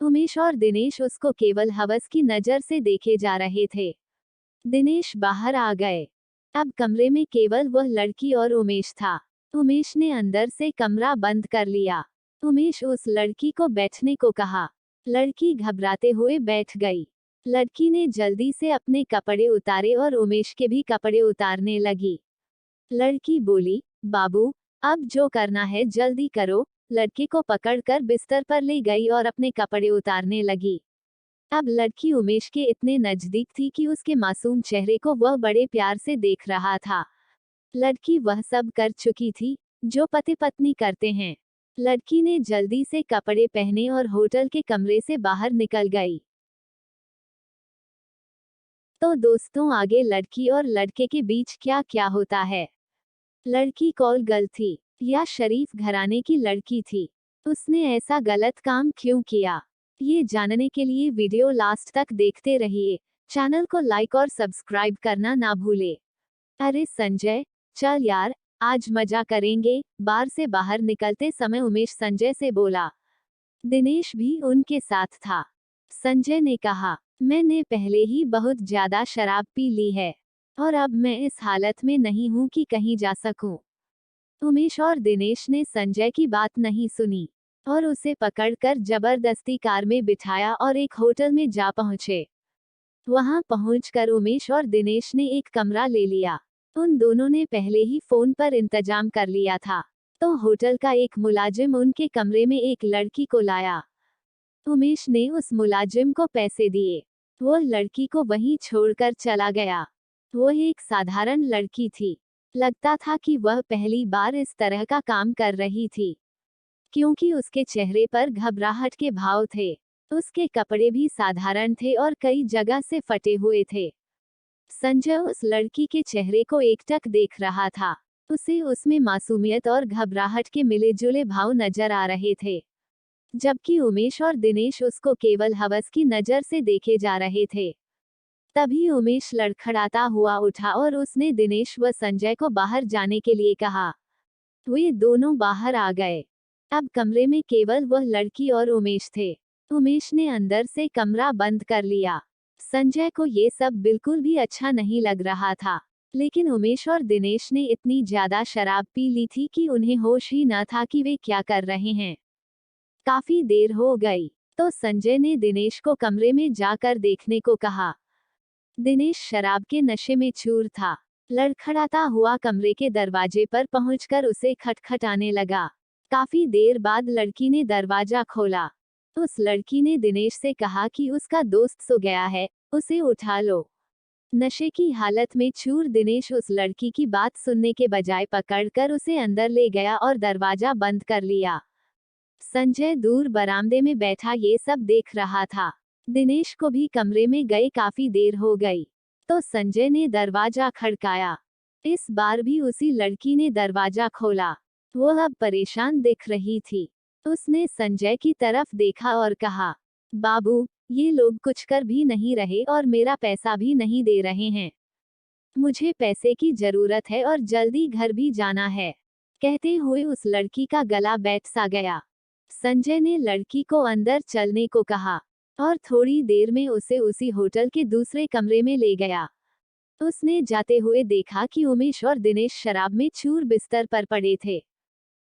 उमेश और दिनेश उसको केवल हवस की नजर से देखे जा रहे थे। दिनेश बाहर आ गए। अब कमरे में केवल वह लड़की और उमेश था। उमेश ने अंदर से कमरा बंद कर लिया। उमेश उस लड़की को बैठने को कहा। लड़की घबराते हुए बैठ गई। लड़की ने जल्दी से अपने कपड़े उतारे और उमेश के भी कपड़े उतारने लगी। लड़की बोली, बाबू, अब जो करना है जल्दी करो। लड़के को पकड़कर बिस्तर पर ले गई और अपने कपड़े उतारने लगी। अब लड़की उमेश के इतने नजदीक थी कि उसके मासूम चेहरे को वह बड़े प्यार से देख रहा था। लड़की वह सब कर चुकी थी जो पति पत्नी करते हैं। लड़की ने जल्दी से कपड़े पहने और होटल के कमरे से बाहर निकल गई। तो दोस्तों, आगे लड़की और लड़के के बीच क्या क्या होता है। लड़की कॉल गर्ल थी या शरीफ घराने की लड़की थी? उसने ऐसा गलत काम क्यों किया? ये जानने के लिए वीडियो लास्ट तक देखते रहिए। चैनल को लाइक और सब्सक्राइब करना ना भूले। अरे संजय, चल यार, आज मजा करेंगे। बार से बाहर निकलते समय उमेश संजय से बोला। दिनेश भी उनके साथ था। संजय ने कहा, मैंने पहले ही बहुत ज्यादा शराब पी ली है और अब मैं इस हालत में नहीं हूं कि कहीं जा सकूं। उमेश और दिनेश ने संजय की बात नहीं सुनी और उसे पकड़कर जबरदस्ती कार में बिठाया और एक होटल में जा पहुंचे। वहां पहुंचकर उमेश और दिनेश ने एक कमरा ले लिया। उन दोनों ने पहले ही फोन पर इंतजाम कर लिया था, तो होटल का एक मुलाजिम उनके कमरे में एक लड़की को लाया। उमेश ने उस मुलाजिम को पैसे दिए। वो लड़की को वहीं छोड़कर चला गया। वो एक साधारण लड़की थी। लगता था कि वह पहली बार इस तरह का काम कर रही थी, क्योंकि उसके चेहरे पर घबराहट के भाव थे। उसके कपड़े भी साधारण थे और कई जगह से फटे हुए थे। संजय उस लड़की के चेहरे को एकटक देख रहा था। उसे उसमें मासूमियत और घबराहट के मिले जुले भाव नजर आ रहे थे, जबकि उमेश और दिनेश उसको केवल हवस की नजर से देखे जा रहे थे। तभी उमेश लड़खड़ाता हुआ उठा और उसने दिनेश व संजय को बाहर जाने के लिए कहा। वे दोनों बाहर आ गए। अब कमरे में केवल वह लड़की और उमेश थे। उमेश ने अंदर से कमरा बंद कर लिया। संजय को ये सब बिल्कुल भी अच्छा नहीं लग रहा था, लेकिन उमेश और दिनेश ने इतनी ज्यादा शराब पी ली थी कि उन्हें होश ही न था कि वे क्या कर रहे हैं। काफी देर हो गई तो संजय ने दिनेश को कमरे में जाकर देखने को कहा। दिनेश शराब के नशे में चूर था। लड़खड़ाता हुआ कमरे के दरवाजे पर पहुंचकर उसे खटखटाने लगा। काफी देर बाद लड़की ने दरवाजा खोला। उस लड़की ने दिनेश से कहा कि उसका दोस्त सो गया है, उसे उठा लो। नशे की हालत में चूर दिनेश उस लड़की की बात सुनने के बजाय पकड़कर उसे अंदर ले गया और दरवाजा बंद कर लिया। संजय दूर बरामदे में बैठा ये सब देख रहा था। दिनेश को भी कमरे में गए काफी देर हो गई, तो संजय ने दरवाजा खड़काया। इस बार भी उसी लड़की ने दरवाजा खोला। वह अब परेशान दिख रही थी। उसने संजय की तरफ देखा और कहा, बाबू, ये लोग कुछ कर भी नहीं रहे और मेरा पैसा भी नहीं दे रहे हैं। मुझे पैसे की जरूरत है और जल्दी घर भी जाना है। कहते हुए उस लड़की का गला बैठ सा गया। संजय ने लड़की को अंदर चलने को कहा और थोड़ी देर में उसे उसी होटल के दूसरे कमरे में ले गया। उसने जाते हुए देखा कि उमेश और दिनेश शराब में चूर बिस्तर पर पड़े थे।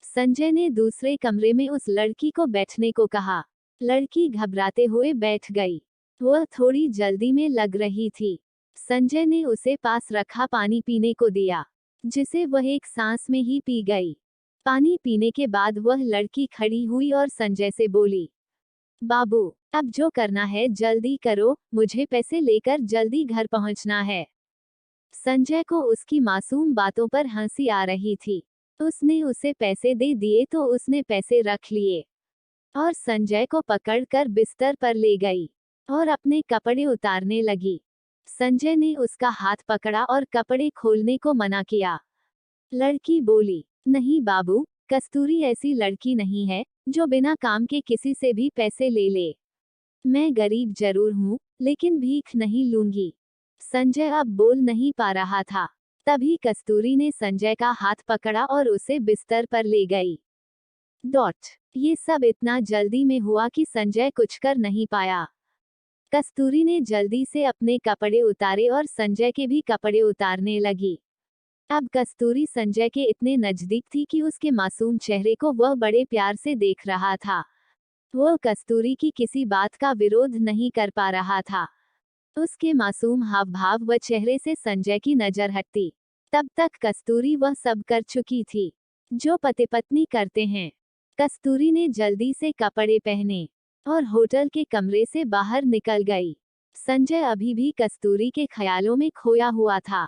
संजय ने दूसरे कमरे में उस लड़की को बैठने को कहा। लड़की घबराते हुए बैठ गई। वह थोड़ी जल्दी में लग रही थी। संजय ने उसे पास रखा पानी पीने को दिया, जिसे वह एक सांस में ही पी गई। पानी पीने के बाद वह लड़की खड़ी हुई और संजय से बोली, बाबू, अब जो करना है जल्दी करो, मुझे पैसे लेकर जल्दी घर पहुंचना है। संजय को उसकी मासूम बातों पर हंसी आ रही थी। उसने उसे पैसे दे दिए तो उसने पैसे रख लिए और संजय को पकड़कर बिस्तर पर ले गई और अपने कपड़े उतारने लगी। संजय ने उसका हाथ पकड़ा और कपड़े खोलने को मना किया। लड़की बोली, नहीं बाबू, कस्तूरी ऐसी लड़की नहीं है जो बिना काम के किसी से भी पैसे ले ले। मैं गरीब जरूर हूँ, लेकिन भीख नहीं लूंगी। संजय अब बोल नहीं पा रहा था। तभी कस्तूरी ने संजय का हाथ पकड़ा और उसे बिस्तर पर ले गई। ये सब इतना जल्दी में हुआ कि संजय कुछ कर नहीं पाया। कस्तूरी ने जल्दी से अपने कपड़े उतारे और संजय के भी कपड़े उतारने लगी। अब कस्तूरी संजय के इतने नजदीक थी कि उसके मासूम चेहरे को वह बड़े प्यार से देख रहा था। वह कस्तूरी की किसी बात का विरोध नहीं कर पा रहा था। उसके मासूम हाव भाव व चेहरे से संजय की नजर हटती। तब तक कस्तूरी वह सब कर चुकी थी जो पति पत्नी करते हैं। कस्तूरी ने जल्दी से कपड़े पहने और होटल के कमरे से बाहर निकल गई। संजय अभी भी कस्तूरी के ख्यालों में खोया हुआ था।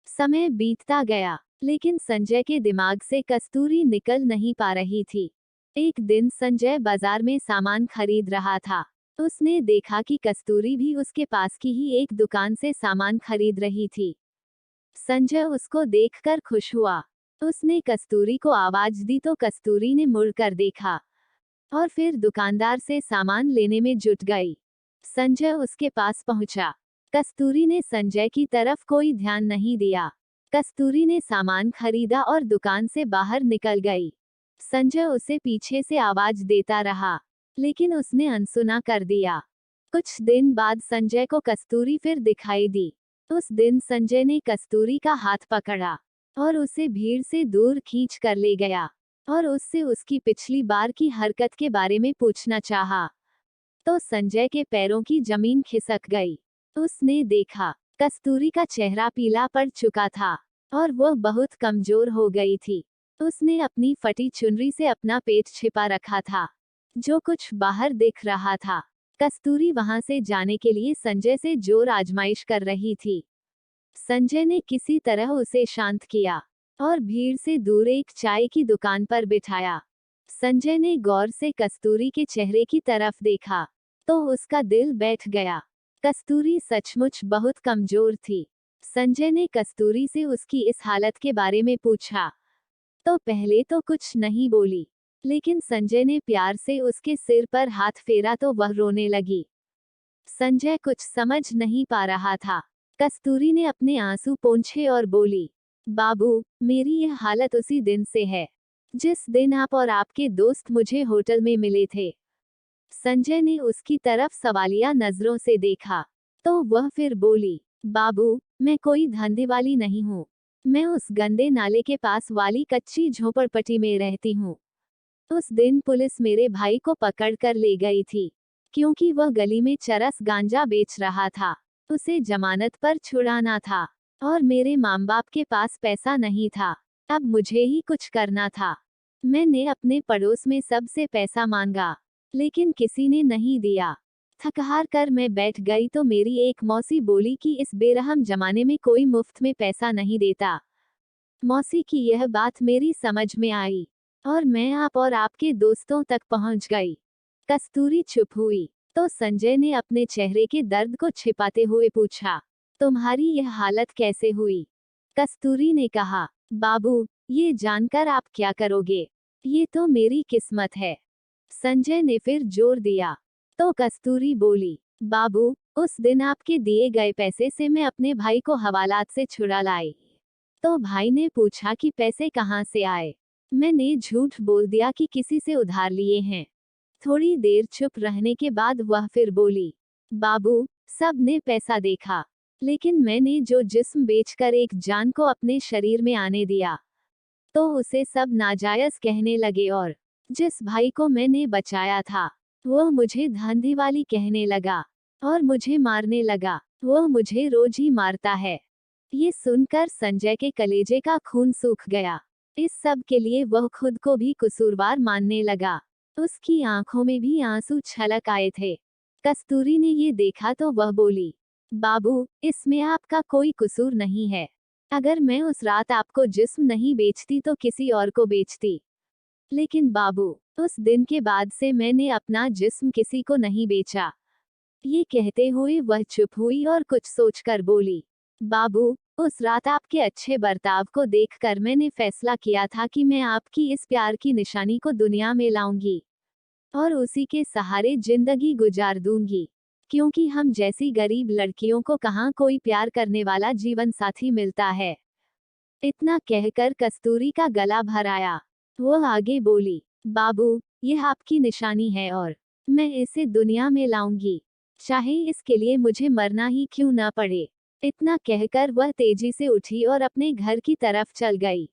समय बीतता गया, लेकिन संजय के दिमाग से कस्तूरी निकल नहीं पा रही थी। एक दिन संजय बाजार में सामान खरीद रहा था। उसने देखा कि कस्तूरी भी उसके पास की ही एक दुकान से सामान खरीद रही थी। संजय उसको देखकर खुश हुआ। उसने कस्तूरी को आवाज दी तो कस्तूरी ने मुड़कर देखा और फिर दुकानदार से सामान लेने में जुट गई। संजय उसके पास पहुंचा। कस्तूरी ने संजय की तरफ कोई ध्यान नहीं दिया। कस्तूरी ने सामान खरीदा और दुकान से बाहर निकल गई। संजय उसे पीछे से आवाज देता रहा, लेकिन उसने अनसुना कर दिया। कुछ दिन बाद संजय को कस्तूरी फिर दिखाई दी। उस दिन संजय ने कस्तूरी का हाथ पकड़ा और उसे भीड़ से दूर खींच कर ले गया और उससे उसकी पिछली बार की हरकत के बारे में पूछना चाहा। तो संजय के पैरों की जमीन खिसक गई। उसने देखा कस्तूरी का चेहरा पीला पड़ चुका था और वह बहुत कमजोर हो गई थी। उसने अपनी फटी चुनरी से अपना पेट छिपा रखा था, जो कुछ बाहर दिख रहा था। कस्तूरी वहां से जाने के लिए संजय से जोर आजमाइश कर रही थी। संजय ने किसी तरह उसे शांत किया और भीड़ से दूर एक चाय की दुकान पर बिठाया। संजय ने गौर से कस्तूरी के चेहरे की तरफ देखा तो उसका दिल बैठ गया। कस्तूरी सचमुच बहुत कमजोर थी। संजय ने कस्तूरी से उसकी इस हालत के बारे में पूछा तो पहले तो कुछ नहीं बोली, लेकिन संजय ने प्यार से उसके सिर पर हाथ फेरा तो वह रोने लगी। संजय कुछ समझ नहीं पा रहा था। कस्तूरी ने अपने आंसू पोंछे और बोली, बाबू, मेरी यह हालत उसी दिन से है जिस दिन आप और आपके दोस्त मुझे होटल में मिले थे। संजय ने उसकी तरफ सवालिया नजरों से देखा तो वह फिर बोली, बाबू, मैं कोई धंधे वाली नहीं हूँ। मैं उस गंदे नाले के पास वाली कच्ची झोपड़पट्टी में रहती हूँ। उस दिन पुलिस मेरे भाई को पकड़ कर ले गई थी क्योंकि वह गली में चरस गांजा बेच रहा था। उसे जमानत पर छुड़ाना था और मेरे माँ बाप के पास पैसा नहीं था। अब मुझे ही कुछ करना था। मैंने अपने पड़ोस में सबसे पैसा मांगा, लेकिन किसी ने नहीं दिया। थक हार कर मैं बैठ गई तो मेरी एक मौसी बोली कि इस बेरहम जमाने में कोई मुफ्त में पैसा नहीं देता। मौसी की यह बात मेरी समझ में आई और मैं आप और आपके दोस्तों तक पहुंच गई। कस्तूरी चुप हुई तो संजय ने अपने चेहरे के दर्द को छिपाते हुए पूछा, तुम्हारी यह हालत कैसे हुई? कस्तूरी ने कहा, बाबू, ये जानकर आप क्या करोगे? ये तो मेरी किस्मत है। संजय ने फिर जोर दिया तो कस्तूरी बोली, बाबू, उस दिन आपके दिए गए पैसे से मैं अपने भाई को हवालात से छुड़ा लाई। तो भाई ने पूछा कि पैसे कहाँ से आए। मैंने झूठ बोल दिया कि किसी से उधार लिए हैं। थोड़ी देर चुप रहने के बाद वह फिर बोली, बाबू, सब ने पैसा देखा, लेकिन मैंने जो जिस्म बेचकर एक जान को अपने शरीर में आने दिया, तो उसे सब नाजायज कहने लगे और जिस भाई को मैंने बचाया था वह मुझे धांधे वाली कहने लगा और मुझे मारने लगा। वह मुझे रोज ही मारता है। ये सुनकर संजय के कलेजे का खून सूख गया। इस सब के लिए वह खुद को भी कसूरवार मानने लगा। उसकी आंखों में भी आंसू छलक आए थे। कस्तूरी ने ये देखा तो वह बोली, बाबू, इसमें आपका कोई कसूर नहीं है। अगर मैं उस रात आपको जिस्म नहीं बेचती तो किसी और को बेचती। लेकिन बाबू, उस दिन के बाद से मैंने अपना जिस्म किसी को नहीं बेचा। ये कहते हुए वह चुप हुई और कुछ सोचकर बोली, बाबू, उस रात आपके अच्छे बर्ताव को देखकर मैंने फैसला किया था कि मैं आपकी इस प्यार की निशानी को दुनिया में लाऊंगी और उसी के सहारे जिंदगी गुजार दूंगी, क्योंकि हम जैसी गरीब लड़कियों को कहाँ कोई प्यार करने वाला जीवन साथी मिलता है। इतना कहकर कस्तूरी का गला भर आया। वो आगे बोली, बाबू, यह आपकी निशानी है और मैं इसे दुनिया में लाऊंगी, चाहे इसके लिए मुझे मरना ही क्यों ना पड़े। इतना कहकर वह तेजी से उठी और अपने घर की तरफ चल गई।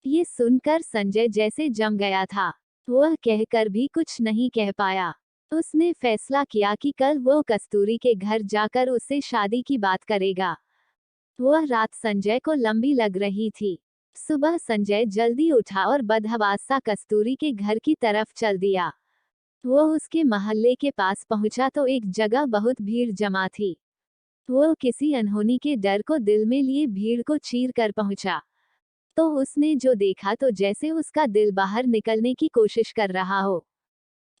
ये सुनकर संजय जैसे जम गया था। वह कहकर भी कुछ नहीं कह पाया। उसने फैसला किया कि कल वो कस्तूरी के घर जाकर उससे शादी की बात करेगा। वह रात संजय को लंबी लग रही थी। सुबह संजय जल्दी उठा और बदहवास सा कस्तूरी के घर की तरफ चल दिया। वो उसके मोहल्ले के पास पहुंचा तो एक जगह बहुत भीड़ जमा थी। वो किसी अनहोनी के डर को दिल में लिए भीड़ को चीर कर पहुंचा। तो उसने जो देखा तो जैसे उसका दिल बाहर निकलने की कोशिश कर रहा हो।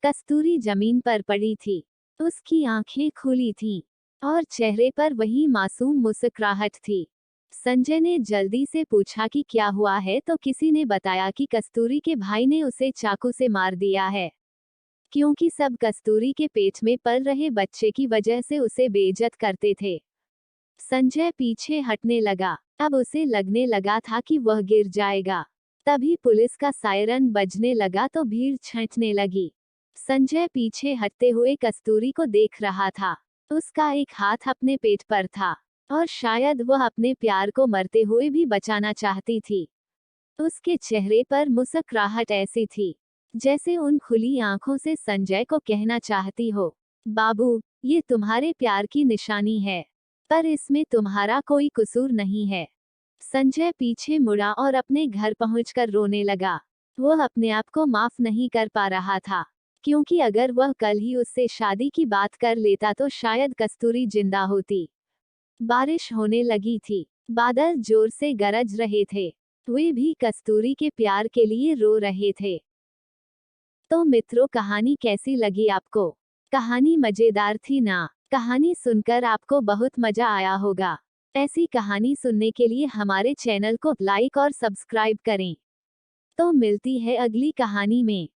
कस्तूरी जमीन पर पड़ी थी। उसकी आंखें खुली थीं और चेहरे पर वही मासूम मुस्कुराहट थी। संजय ने जल्दी से पूछा कि क्या हुआ है तो किसी ने बताया कि कस्तूरी के भाई ने उसे चाकू से मार दिया है, क्योंकि सब कस्तूरी के पेट में पल रहे बच्चे की वजह से उसे बेइज्जत करते थे। संजय पीछे हटने लगा। अब उसे लगने लगा था कि वह गिर जाएगा। तभी पुलिस का सायरन बजने लगा तो भीड़ छंटने लगी। संजय पीछे हटते हुए कस्तूरी को देख रहा था। उसका एक हाथ अपने पेट पर था और शायद वह अपने प्यार को मरते हुए भी बचाना चाहती थी। उसके चेहरे पर मुस्कुराहट ऐसी थी जैसे उन खुली आंखों से संजय को कहना चाहती हो, बाबू, ये तुम्हारे प्यार की निशानी है, पर इसमें तुम्हारा कोई कसूर नहीं है। संजय पीछे मुड़ा और अपने घर पहुंचकर रोने लगा। वह अपने आप को माफ नहीं कर पा रहा था, क्योंकि अगर वह कल ही उससे शादी की बात कर लेता तो शायद कस्तूरी जिंदा होती। बारिश होने लगी थी। बादल जोर से गरज रहे थे। वे भी कस्तूरी के प्यार के लिए रो रहे थे। तो मित्रों, कहानी कैसी लगी आपको? कहानी मजेदार थी ना? कहानी सुनकर आपको बहुत मजा आया होगा। ऐसी कहानी सुनने के लिए हमारे चैनल को लाइक और सब्सक्राइब करें। तो मिलती है अगली कहानी में।